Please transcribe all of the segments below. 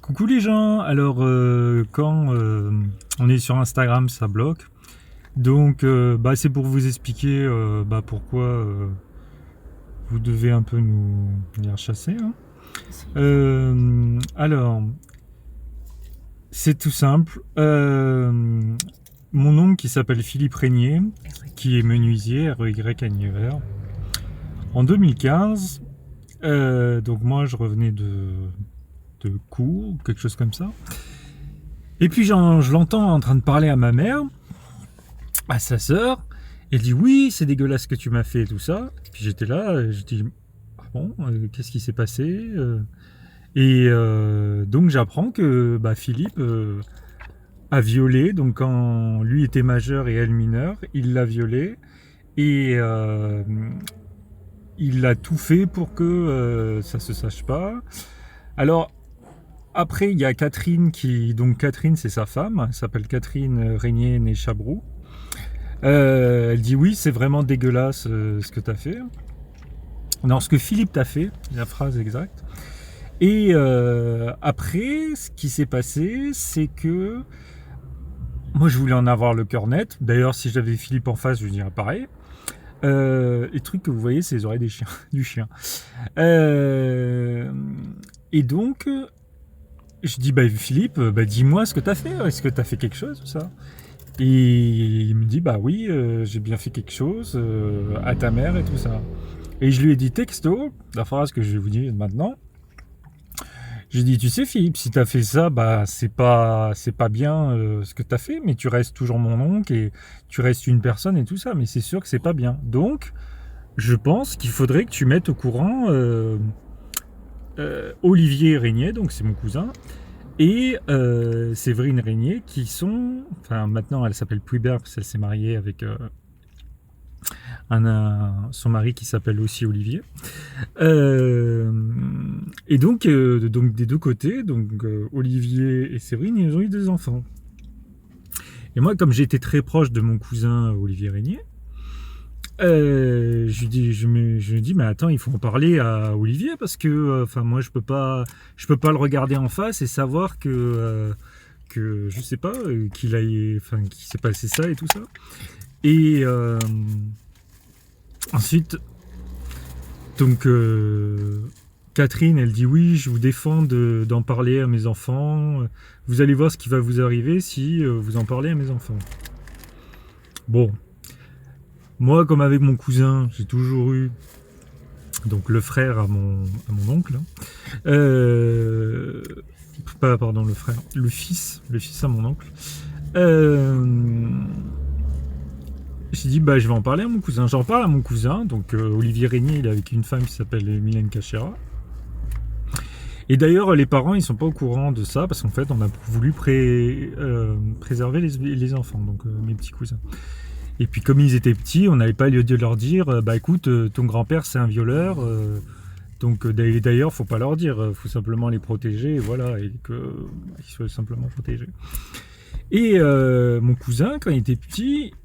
Coucou les gens, alors quand on est sur Instagram ça bloque, donc c'est pour vous expliquer pourquoi vous devez un peu nous venir chasser, hein. Alors, c'est tout simple, mon oncle qui s'appelle Philippe Régnier, qui est menuisier REY à Nevers, en 2015, donc moi je revenais de cours, quelque chose comme ça. Et puis je l'entends en train de parler à ma mère, à sa sœur. Elle dit oui, c'est dégueulasse ce que tu m'as fait et tout ça. Et puis j'étais là, je dis ah bon, qu'est-ce qui s'est passé? Et donc j'apprends que Philippe a violé. Donc quand lui était majeur et elle mineure, il l'a violée et il a tout fait pour que ça se sache pas. Alors après, il y a Catherine donc Catherine, c'est sa femme, elle s'appelle Catherine Régnier, née Chabroux. Elle dit oui, c'est vraiment dégueulasse ce que t'as fait. Non, ce que Philippe t'a fait, la phrase exacte. Et après, ce qui s'est passé, c'est que moi, je voulais en avoir le cœur net. D'ailleurs, si j'avais Philippe en face, je lui dirais pareil. Les trucs que vous voyez, c'est les oreilles des chiens, du chien. Et donc, je dis Philippe, dis-moi ce que t'as fait. Est-ce que t'as fait quelque chose ou ça? Et il me dit oui, j'ai bien fait quelque chose à ta mère et tout ça. Et je lui ai dit texto la phrase que je vais vous dire maintenant. J'ai dit tu sais Philippe, si t'as fait ça, c'est pas bien ce que t'as fait, mais tu restes toujours mon oncle et tu restes une personne et tout ça, mais c'est sûr que c'est pas bien. Donc je pense qu'il faudrait que tu mettes au courant Olivier Régnier, donc c'est mon cousin, et Séverine Régnier, qui sont, maintenant elle s'appelle Puibert parce qu'elle s'est mariée avec son mari qui s'appelle aussi Olivier. Et donc des deux côtés, Olivier et Séverine, ils ont eu des enfants. Et moi, comme j'étais très proche de mon cousin Olivier Régnier, je me dis mais attends, il faut en parler à Olivier parce que moi je peux pas le regarder en face et savoir que je sais pas qu'il s'est passé ça et tout ça. Et ensuite donc Catherine, elle dit oui, je vous défends d'en parler à mes enfants. Vous allez voir ce qui va vous arriver si vous en parlez à mes enfants. Bon. Moi, comme avec mon cousin, j'ai toujours eu donc le frère à mon oncle. Pardon, le frère, le fils à mon oncle. J'ai dit je vais en parler à mon cousin. J'en parle à mon cousin, donc Olivier Régnier, il est avec une femme qui s'appelle Mylène Cachera. Et d'ailleurs, les parents, ils sont pas au courant de ça parce qu'en fait, on a voulu préserver les enfants, donc mes petits cousins. Et puis comme ils étaient petits, on n'avait pas lieu de leur dire écoute, ton grand-père c'est un violeur, donc d'ailleurs faut pas leur dire, faut simplement les protéger, et voilà, et qu'ils soient simplement protégés. Et mon cousin, quand il était petit,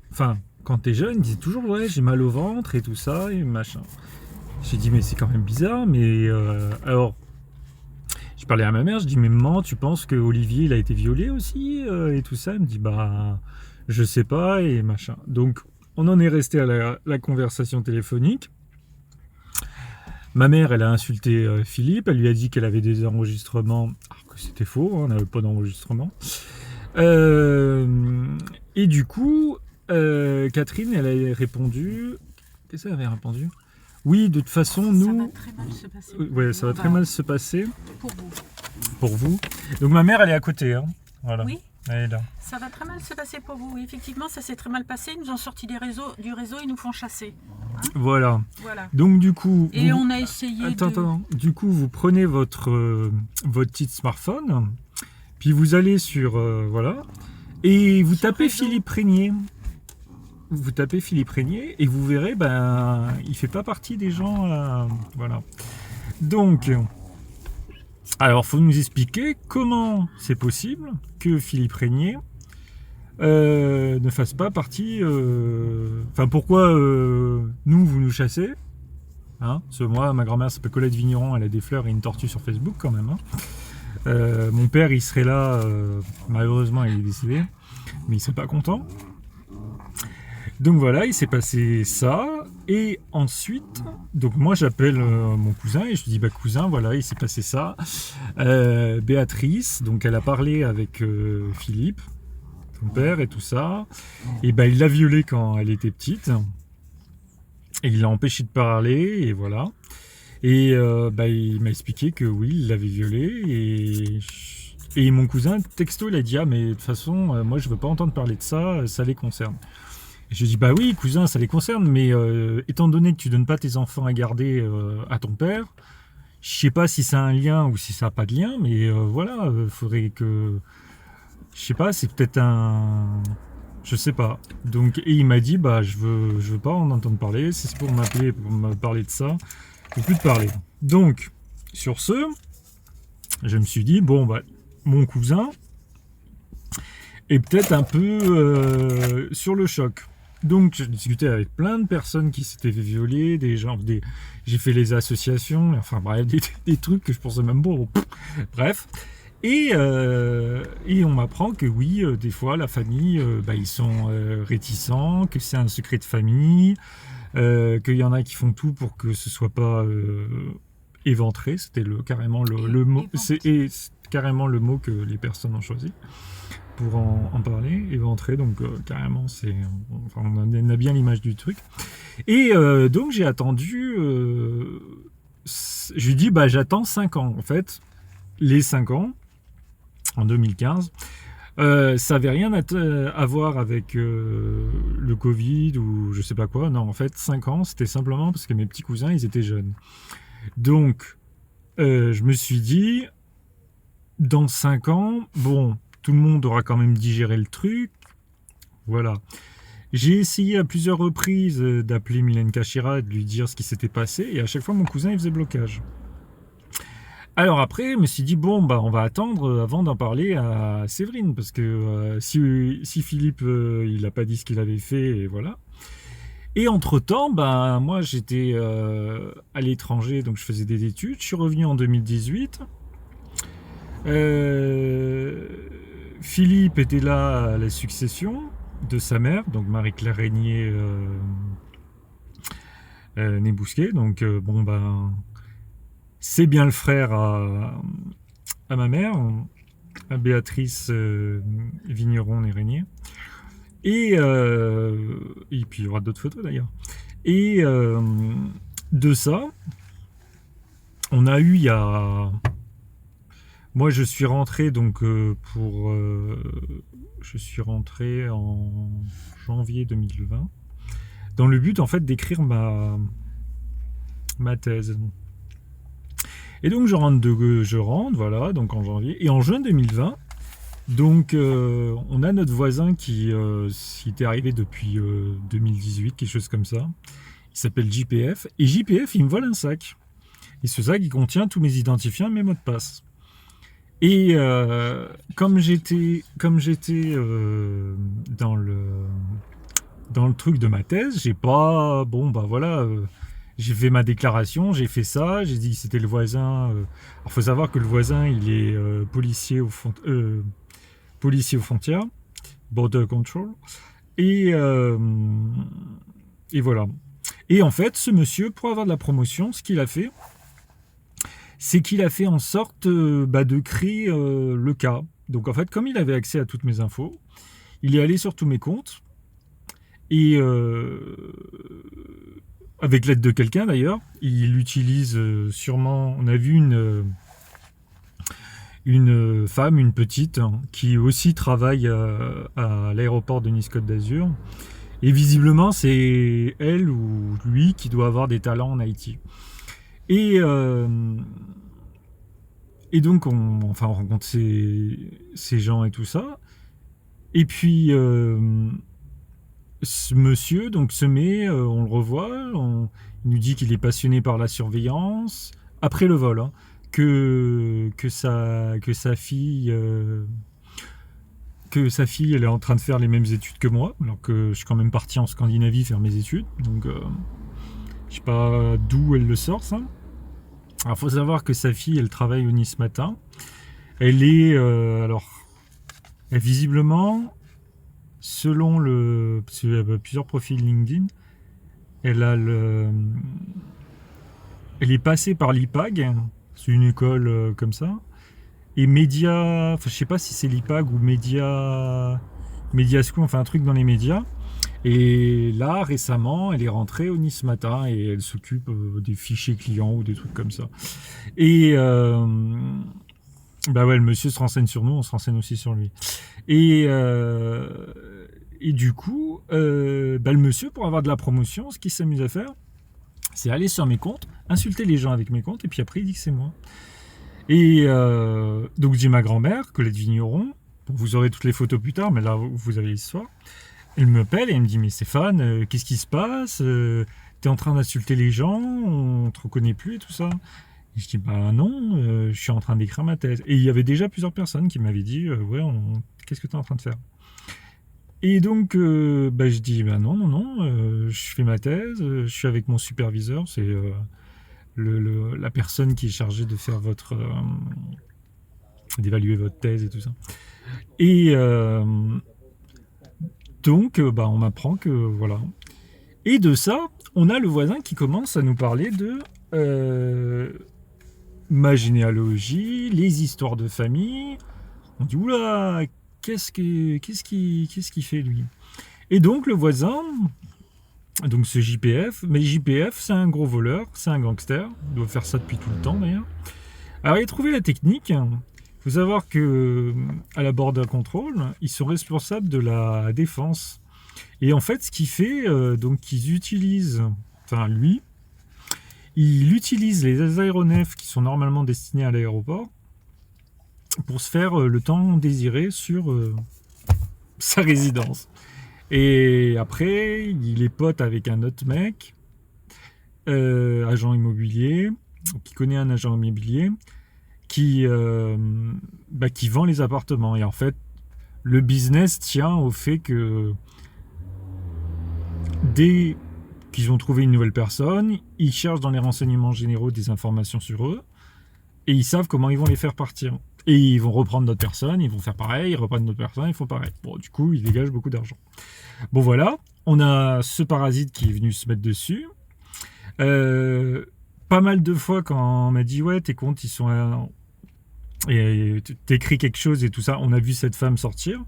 quand t'es jeune, il disait toujours ouais, j'ai mal au ventre et tout ça et machin. J'ai dit mais c'est quand même bizarre, mais alors je parlais à ma mère, je dis mais maman, tu penses que Olivier il a été violé aussi et tout ça? Elle me dit je sais pas et machin. Donc on en est resté à la conversation téléphonique. Ma mère, elle a insulté Philippe, elle lui a dit qu'elle avait des enregistrements, alors que c'était faux, on n'avait pas d'enregistrement. Et du coup, Catherine, elle a répondu. Qu'est-ce qu'elle avait répondu? Oui, de toute façon, nous. Ça va très mal se passer. Ouais, ça va très mal se passer. Pour vous. Pour vous. Donc ma mère, elle est à côté. Hein. Voilà. Oui. Elle est là. Ça va très mal se passer pour vous. Effectivement, ça s'est très mal passé. Ils nous ont sorti du réseau, ils nous font chasser. Hein, voilà. Voilà. Donc du coup. Et on a essayé. Attends. Du coup, vous prenez votre petit smartphone, puis vous allez sur voilà, et vous tapez Philippe Régnier. Vous tapez Philippe Régnier et vous verrez, il fait pas partie des gens, voilà. Donc, alors, faut nous expliquer comment c'est possible que Philippe Régnier ne fasse pas partie. Pourquoi nous, vous nous chassez, hein? Parce que moi, ma grand-mère s'appelle Colette Vigneron, elle a des fleurs et une tortue sur Facebook quand même. Hein. Mon père, il serait là, malheureusement, il est décédé, mais il serait pas content. Donc voilà, il s'est passé ça, et ensuite, donc moi j'appelle mon cousin et je lui dis, bah cousin, voilà, il s'est passé ça. Béatrice, donc elle a parlé avec Philippe, ton père et tout ça, et bah il l'a violée quand elle était petite, et il l'a empêché de parler, et voilà. Et bah, il m'a expliqué que oui, il l'avait violée, et mon cousin, texto, il a dit, ah mais de toute façon, moi je veux pas entendre parler de ça, ça les concerne. Et je lui dis, bah oui, cousin, ça les concerne, mais étant donné que tu donnes pas tes enfants à garder à ton père, je sais pas si ça a un lien ou si ça a pas de lien, mais voilà, faudrait que... Je sais pas, c'est peut-être un... Je sais pas. Donc, et il m'a dit, bah je veux pas en entendre parler, si c'est pour m'appeler, pour me parler de ça, je veux plus te parler. Donc, sur ce, je me suis dit, bon, bah, mon cousin est peut-être un peu sur le choc. Donc, j'ai discuté avec plein de personnes qui s'étaient fait violer, j'ai fait les associations, enfin bref, des trucs que je pensais même pas. Bref. Et on m'apprend que oui, des fois, la famille, bah, ils sont réticents, que c'est un secret de famille, qu'il y en a qui font tout pour que ce soit pas éventré. C'était carrément le mot, c'est carrément le mot que les personnes ont choisi pour en parler, éventré, donc carrément on a bien l'image du truc. Et donc j'ai attendu, je lui dis bah j'attends 5 ans en fait, les 5 ans, en 2015, ça avait rien à voir avec le Covid ou je sais pas quoi, non en fait 5 ans c'était simplement parce que mes petits cousins ils étaient jeunes. Donc je me suis dit, dans 5 ans, bon, tout le monde aura quand même digéré le truc. Voilà. J'ai essayé à plusieurs reprises d'appeler Mylène Kachira et de lui dire ce qui s'était passé. Et à chaque fois, mon cousin, il faisait blocage. Alors après, je me suis dit, bon, bah, on va attendre avant d'en parler à Séverine. Parce que si Philippe, il n'a pas dit ce qu'il avait fait, et voilà. Et entre-temps, bah, moi, j'étais à l'étranger, donc je faisais des études. Je suis revenu en 2018. Philippe était là à la succession de sa mère, donc Marie-Claire Régnier Nébousquet. Donc bon ben c'est bien le frère à ma mère, à Béatrice Vigneron et Régnier. Et puis il y aura d'autres photos d'ailleurs. Et de ça, on a eu il y a... Moi, je suis rentré donc je suis rentré en janvier 2020 dans le but en fait d'écrire ma thèse. Et donc je rentre voilà donc en janvier et en juin 2020 donc on a notre voisin qui était arrivé depuis 2018 quelque chose comme ça. Il s'appelle JPF et JPF il me vole un sac. Et ce sac il contient tous mes identifiants et mes mots de passe. Et comme j'étais dans le truc de ma thèse, j'ai pas j'ai fait ma déclaration, j'ai fait ça, j'ai dit que c'était le voisin. Alors faut savoir que le voisin il est policier aux frontières, border control, et voilà. Et en fait, ce monsieur, pour avoir de la promotion, ce qu'il a fait, c'est qu'il a fait en sorte de créer le cas. Donc en fait, comme il avait accès à toutes mes infos, il est allé sur tous mes comptes, et avec l'aide de quelqu'un d'ailleurs, il utilise sûrement, on a vu une femme, une petite, qui aussi travaille à l'aéroport de Nice-Côte d'Azur, et visiblement c'est elle ou lui qui doit avoir des talents en Haïti. Et donc on rencontre ces gens et tout ça. Et puis ce monsieur donc se met, on le revoit, il nous dit qu'il est passionné par la surveillance après le vol, hein, que sa fille elle est en train de faire les mêmes études que moi, alors que je suis quand même parti en Scandinavie faire mes études. Donc je sais pas d'où elle le sort ça. Alors, il faut savoir que sa fille, elle travaille au Nice Matin. Elle est visiblement, selon parce qu'il y a plusieurs profils LinkedIn, elle est passée par l'IPAG, c'est une école comme ça, et Média, enfin je sais pas si c'est l'IPAG ou Média School, enfin un truc dans les médias. Et là, récemment, elle est rentrée au Nice Matin et elle s'occupe des fichiers clients ou des trucs comme ça. Et bah ouais, le monsieur se renseigne sur nous, on se renseigne aussi sur lui. Et du coup, le monsieur, pour avoir de la promotion, ce qu'il s'amuse à faire, c'est aller sur mes comptes, insulter les gens avec mes comptes, et puis après il dit que c'est moi. Et donc j'ai ma grand-mère, Colette Vigneron, vous aurez toutes les photos plus tard, mais là vous avez l'histoire. Elle m'appelle et elle me dit, mais Stéphane, qu'est-ce qui se passe? T'es en train d'insulter les gens, on te reconnaît plus et tout ça. Et je dis, bah non, je suis en train d'écrire ma thèse. Et il y avait déjà plusieurs personnes qui m'avaient dit, ouais, qu'est-ce que t'es en train de faire? Et donc, je dis, bah non, je fais ma thèse, je suis avec mon superviseur, c'est la personne qui est chargée de faire d'évaluer votre thèse et tout ça. Et donc, on m'apprend que voilà. Et de ça, on a le voisin qui commence à nous parler de ma généalogie, les histoires de famille. On dit, oula, qu'est-ce qu'il fait lui? Et donc le voisin, donc ce JPF, mais JPF c'est un gros voleur, c'est un gangster, il doit faire ça depuis tout le temps d'ailleurs. Alors il a trouvé la technique. Il faut savoir que à la Border Control, ils sont responsables de la défense. Et en fait, ce qu'il fait, donc ils utilisent, enfin lui, il utilise les aéronefs qui sont normalement destinés à l'aéroport pour se faire le temps désiré sur sa résidence. Et après, il est pote avec un autre mec, agent immobilier, qui connaît un agent immobilier, qui vend les appartements. Et en fait, le business tient au fait que dès qu'ils ont trouvé une nouvelle personne, ils cherchent dans les renseignements généraux des informations sur eux et ils savent comment ils vont les faire partir. Et ils vont reprendre d'autres personnes, ils vont faire pareil, ils reprennent d'autres personnes, ils font pareil. Bon, du coup, ils dégagent beaucoup d'argent. Bon, voilà, on a ce parasite qui est venu se mettre dessus. Pas mal de fois, quand on m'a dit, ouais, tes comptes, ils sont... et t'écris quelque chose et tout ça, on a vu cette femme sortir.